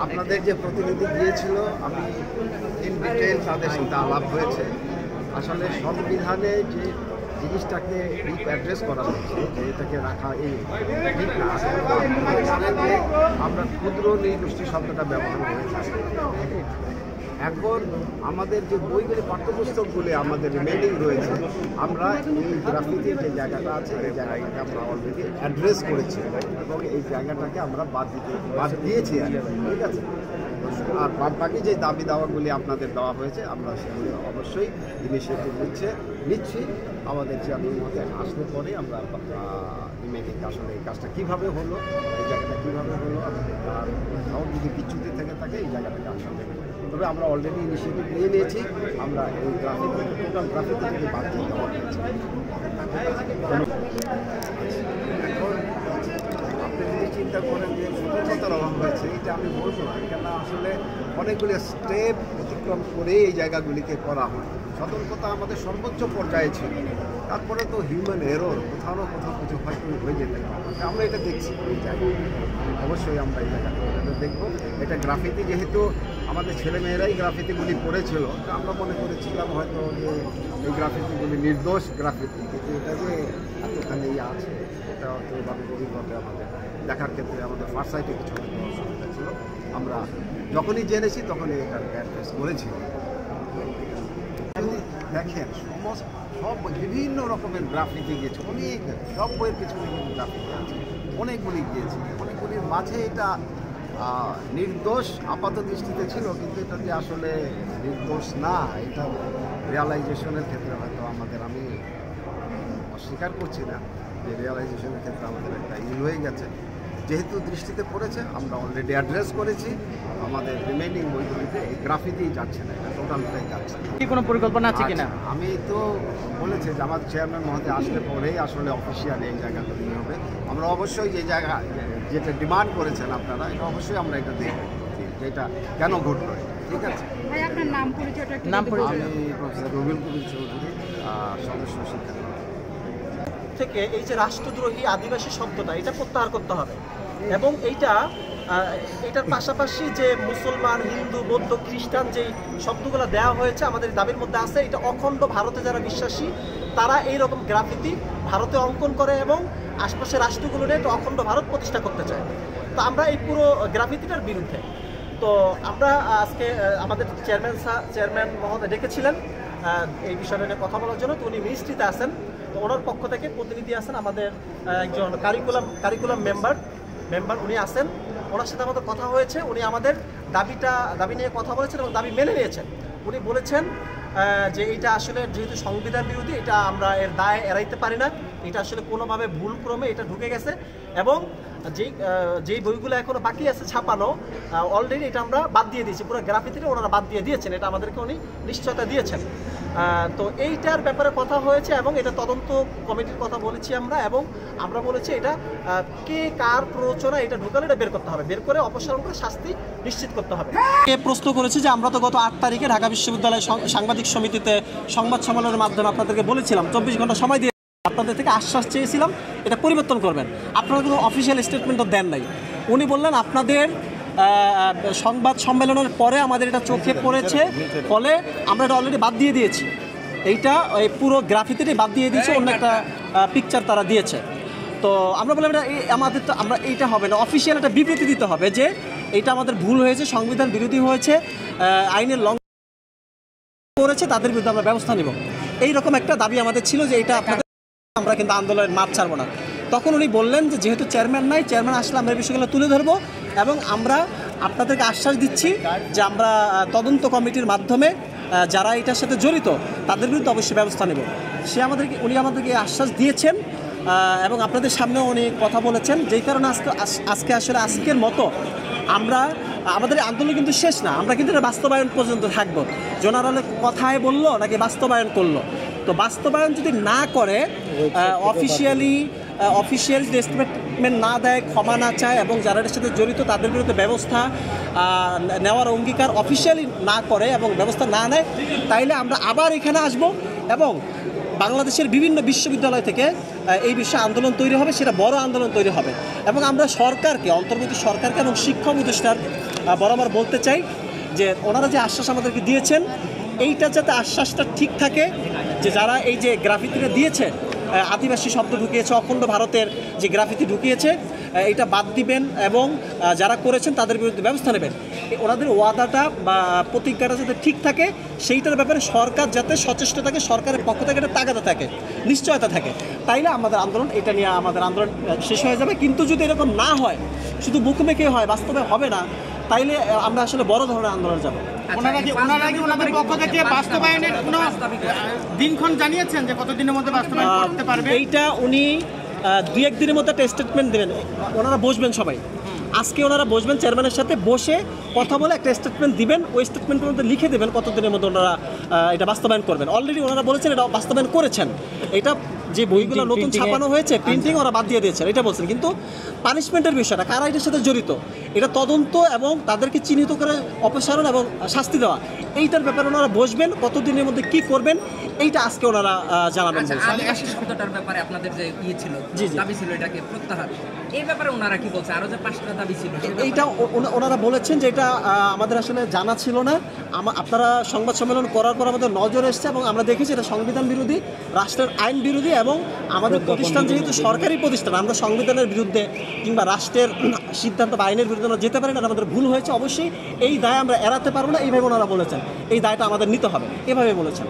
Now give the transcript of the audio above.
আপনাদের যে প্রতিনিধি গিয়েছিল, আমি ইন ডিটেইল তাদের সাথে আলাপ হয়েছে। আসলে সংবিধানে যে জিনিসটাকে অ্যাড্রেস করা হচ্ছে, যে এটাকে রাখা এই ঠিক না। যে আমরা ক্ষুদ্র নৃগোষ্ঠী শব্দটা ব্যবহার করে থাকি। এখন আমাদের যে বইগুলি, পাঠ্যপুস্তকগুলি আমাদের রিমেনিং রয়েছে, আমরা এই গ্রাফিতির যে জায়গাটা আছে এই জায়গাটাকে আমরা অলরেডি অ্যাড্রেস করেছি এবং এই জায়গাটাকে আমরা বাদ দিয়েছি। ঠিক আছে, আর বাকি যে দাবি দাওয়াগুলি আপনাদের দেওয়া হয়েছে, আমরা সেগুলি অবশ্যই ইনিশিয়েটিভ নিচ্ছি। আমাদের চেয়ারম্যান মতে আসলে পরে আমরা রিমেনিং আসলে এই কাজটা কীভাবে হলো, এই জায়গাটা কীভাবে হলো, আর যদি বিচ্যুতি থেকে থাকে এই জায়গাটাকে আসলে, তবে আমরা অলরেডি ইনিশিয়েটিভ নিয়ে নিয়েছি। আমরা এই গ্রাফিতি, টোটাল গ্রাফিতি থেকে বাদ দিয়ে দেওয়া হয়েছে। এখন আপনি যদি চিন্তা করেন যে সতর্কতার অভাব হয়েছে, এটা আমি বলবো না। এখানে আসলে অনেকগুলি স্টেপ অতিক্রম করে এই জায়গাগুলিকে করা হয়। সতর্কতা আমাদের সর্বোচ্চ পর্যায়ে ছিল, তারপরে তো হিউম্যান এরর, কোথাও না কোথাও কিছু হয়তো হয়ে যেতে পারে। আমরা এটা দেখছি এই জায়গায়, অবশ্যই আমরা এই জায়গাটা দেখবো। এটা গ্রাফিতি, যেহেতু আমাদের ছেলেমেয়েরাই গ্রাফিতিগুলি করেছিল, আমরা মনে করেছিলাম হয়তো যে এই গ্রাফিতিগুলি নির্দোষ গ্রাফিতি, কিন্তু এটা যে এতখানি আছে এটা হয়তো এভাবে অভিজ্ঞতা আমাদের দেখার ক্ষেত্রে আমাদের ফার্স্ট সাইটে কিছু অসুবিধা ছিল। আমরা যখনই জেনেছি তখনই এটার অ্যাড্রেস করেছি। যদি দেখেন সব বিভিন্ন রকমের গ্রাফিতি গিয়েছে, অনেক সব বইয়ের পিছনে গ্রাফিতি আছে, অনেকগুলি গিয়েছে। অনেকগুলির মাঝে এটা নির্দোষ আপাত দৃষ্টিতে ছিল, কিন্তু এটা যে আসলে নির্দোষ না, এটা রিয়ালাইজেশনের ক্ষেত্রে হয়তো আমাদের, আমি অস্বীকার করছি না যে রিয়ালাইজেশনের ক্ষেত্রে আমাদের একটা হয়ে গেছে। যেহেতু দৃষ্টিতে পড়েছে, আমরা অলরেডি অ্যাড্রেস করেছি। আমাদের রিমেইনিং বইগুলিতে এই গ্রাফিতিই যাচ্ছে না, এটা টোটালটাই যাচ্ছে না। কি কোনো পরিকল্পনা আছে কিনা? আমি তো বলেছি যে আমার চেয়ারম্যান মহোদয় আসলে পরেই আসলে অফিসিয়ালি এই জায়গাগুলি হবে। আমরা অবশ্যই যে জায়গা যেটা ডিমান্ড করেছেন আপনারা, এটা অবশ্যই আমরা এটা দেখব যেটা কেন ঘটলো। ঠিক আছে, আপনার নাম পরিচয়টা? আমি প্রফেসর রবিউল কবির চৌধুরী, সদস্য শিক্ষা থেকে এই যে রাষ্ট্রদ্রোহী আদিবাসী শব্দটা, এটা প্রত্যাহার করতে হবে। এবং এটার পাশাপাশি যে মুসলমান, হিন্দু, বৌদ্ধ, খ্রিস্টান যেই শব্দগুলো দেওয়া হয়েছে আমাদের দাবির মধ্যে আছে, এটা অখণ্ড ভারতে যারা বিশ্বাসী তারা এইরকম গ্রাফিতি ভারতে অঙ্কন করে এবং আশপাশের রাষ্ট্রগুলোর একটা অখণ্ড ভারত প্রতিষ্ঠা করতে চায়। তো আমরা এই পুরো গ্রাফিতিটার বিরুদ্ধে। তো আমরা আজকে আমাদের চেয়ারম্যান মহোদয় ডেকেছিলেন এই বিষয়টা নিয়ে কথা বলার জন্য। তো উনি মিনিস্ট্রিতে আছেন, তো ওনার পক্ষ থেকে প্রতিনিধি আছেন, আমাদের একজন কারিকুলাম মেম্বার উনি আছেন। ওনার সাথে আমাদের কথা হয়েছে, উনি আমাদের দাবি নিয়ে কথা বলেছেন এবং দাবি মেনে নিয়েছেন। উনি বলেছেন যে এইটা আসলে যেহেতু সংবিধান বিরোধী, এটা আমরা এর দায় এড়াইতে পারি না, এটা আসলে কোনোভাবে ভুলক্রমে এটা ঢুকে গেছে এবং যেই বইগুলো এখনো বাকি আছে ছাপানো, অলরেডি এটা আমরা বাদ দিয়ে দিয়েছি। পুরো গ্রাফিতিটা ওনারা বাদ দিয়ে দিয়েছেন, এটা আমাদেরকে উনি নিশ্চয়তা দিয়েছেন। তো এইটার ব্যাপারে কথা হয়েছে এবং এটা তদন্ত কমিটির কথা বলেছি আমরা, এবং আমরা বলেছি এটা কে কার প্ররোচনা এটা ঢুকালে এটা বের করতে হবে, বের করে অপসারণ করে শাস্তি নিশ্চিত করতে হবে। প্রশ্ন করেছি যে আমরা তো গত 8 তারিখে ঢাকা বিশ্ববিদ্যালয় সাংবাদিক সমিতিতে সংবাদ সম্মেলনের মাধ্যমে আপনাদেরকে বলেছিলাম 24 ঘন্টা সময় দিয়ে আপনাদের থেকে আশ্বাস চেয়েছিলাম এটা পরিবর্তন করবেন। আপনারা কোনো অফিসিয়াল স্টেটমেন্টও দেন নাই। উনি বললেন আপনাদের সংবাদ সম্মেলনের পরে আমাদের এটা চোখে পড়েছে, ফলে আমরা এটা অলরেডি বাদ দিয়ে দিয়েছি। এইটা এই পুরো গ্রাফিতিটাই বাদ দিয়ে দিয়েছে, অন্য একটা পিকচার তারা দিয়েছে। তো আমরা বললাম এটা আমাদের তো আমরা এইটা হবে না, অফিসিয়াল একটা বিবৃতি দিতে হবে যে এইটা আমাদের ভুল হয়েছে, সংবিধান বিরোধী হয়েছে, আইনের লঙ্ঘন করেছে, তাদের বিরুদ্ধে আমরা ব্যবস্থা নেব। এইরকম একটা দাবি আমাদের ছিল যে এটা আপনাদের, আমরা কিন্তু আন্দোলনের মাঠ ছাড়বো না। তখন উনি বললেন যে যেহেতু চেয়ারম্যান নাই, চেয়ারম্যান আসলে আমরা এই বিষয়গুলো তুলে ধরবো এবং আমরা আপনাদেরকে আশ্বাস দিচ্ছি যে আমরা তদন্ত কমিটির মাধ্যমে যারা এটার সাথে জড়িত তাদের বিরুদ্ধে অবশ্যই ব্যবস্থা নেব। উনি আমাদেরকে আশ্বাস দিয়েছেন এবং আপনাদের সামনেও উনি কথা বলেছেন, যেই কারণে আজকে আসলে আজকের মতো আমরা আমাদের আন্দোলন কিন্তু শেষ না, আমরা কিন্তু এটা বাস্তবায়ন পর্যন্ত থাকবো। জেনারেল কথায় বললো নাকি বাস্তবায়ন করলো, তো বাস্তবায়ন যদি না করে, অফিসিয়াল যে স্টেটমেন্ট না দেয়, ক্ষমা না চায় এবং যারা এর সাথে জড়িত তাদের বিরুদ্ধে ব্যবস্থা নেওয়ার অঙ্গীকার অফিসিয়ালি না করে এবং ব্যবস্থা না নেয়, তাইলে আমরা আবার এখানে আসব এবং বাংলাদেশের বিভিন্ন বিশ্ববিদ্যালয় থেকে এই বিষয়ে আন্দোলন তৈরি হবে, সেটা বড় আন্দোলন তৈরি হবে। এবং আমরা সরকারকে, অন্তর্বর্তী সরকারকে এবং শিক্ষা উপদেষ্টার বরাবর বলতে চাই যে ওনারা যে আশ্বাস আমাদেরকে দিয়েছেন, এইটা যাতে আশ্বাসটা ঠিক থাকে, যে যারা এই যে গ্রাফিতিটা দিয়েছে, আদিবাসী শব্দ ঢুকিয়েছে, অখণ্ড ভারতের যে গ্রাফিতি ঢুকিয়েছে, এটা বাদ দিবেন এবং যারা করেছেন তাদের বিরুদ্ধে ব্যবস্থা নেবেন। ওনাদের ওয়াদাটা বা প্রতিজ্ঞাটা যাতে ঠিক থাকে, সেইটার ব্যাপারে সরকার যাতে সচেষ্ট থাকে, সরকারের পক্ষ থেকে একটা তাগাদা থাকে, নিশ্চয়তা থাকে, তাইলে আমাদের আন্দোলন, এটা নিয়ে আমাদের আন্দোলন শেষ হয়ে যাবে। কিন্তু যদি এরকম না হয়, শুধু বুক মেকে হয়, বাস্তবে হবে না, তাইলে আমরা আসলে বড় ধরনের আন্দোলন যাব। ওনারা কি ওনাদের পক্ষ থেকে বাস্তবায়নের কোনো দিনক্ষণ জানিয়েছেন যে কতদিনের মধ্যে বাস্তবায়ন করতে পারবে? এইটা উনি 2-1 দিনের মধ্যে একটা স্টেটমেন্ট দেবেন। ওনারা বসবেন সবাই, আজকে ওনারা বসবেন চেয়ারম্যানের সাথে, বসে কথা বলে একটা স্টেটমেন্ট দিবেন। ওই স্টেটমেন্টের মধ্যে লিখে দেবেন কতদিনের মধ্যে ওনারা এটা বাস্তবায়ন করবেন। অলরেডি ওনারা বলেছেন এটা বাস্তবায়ন করেছেন। এটা যে বইগুলো নতুন ছাপানো হয়েছে, প্রিন্টিং ওরা বাদ দিয়ে দিয়েছেন, এটা বলছেন। কিন্তু পানিশমেন্টের বিষয়টা, কারা এটার সাথে জড়িত, এটা তদন্ত এবং তাদেরকে চিহ্নিত করে অপসারণ এবং শাস্তি দেওয়া, এইটার ব্যাপারে ওনারা বসবেন। কতদিনের মধ্যে কি করবেন এইটা আজকে ওনারা জানাবেন। আদিবাসী শব্দটার ব্যাপারে আপনাদের যে ছিল, দাবি ছিল, এটাকে প্রত্যাহার, এই ব্যাপারে ওনারা কি বলছে? আরো যে 5টা দাবি ছিল, এইটা ওনারা বলেছেন যে এটা আমাদের আসলে জানা ছিল না। আপনারা সংবাদ সম্মেলন করার পর আমাদের নজরে এসেছে এবং আমরা দেখেছি এটা সংবিধান বিরোধী, রাষ্ট্রের আইন বিরোধী, এবং আমাদের প্রতিষ্ঠান যেহেতু সরকারি প্রতিষ্ঠান, আমরা সংবিধানের বিরুদ্ধে কিংবা রাষ্ট্রের সিদ্ধান্ত বা আইনের বিরুদ্ধে আমরা যেতে পারি না। আমাদের ভুল হয়েছে, অবশ্যই এই দায় আমরা এড়াতে পারবো না, এইভাবে ওনারা বলেছেন। এই দায়টা আমাদের নিতে হবে, এভাবে বলেছেন।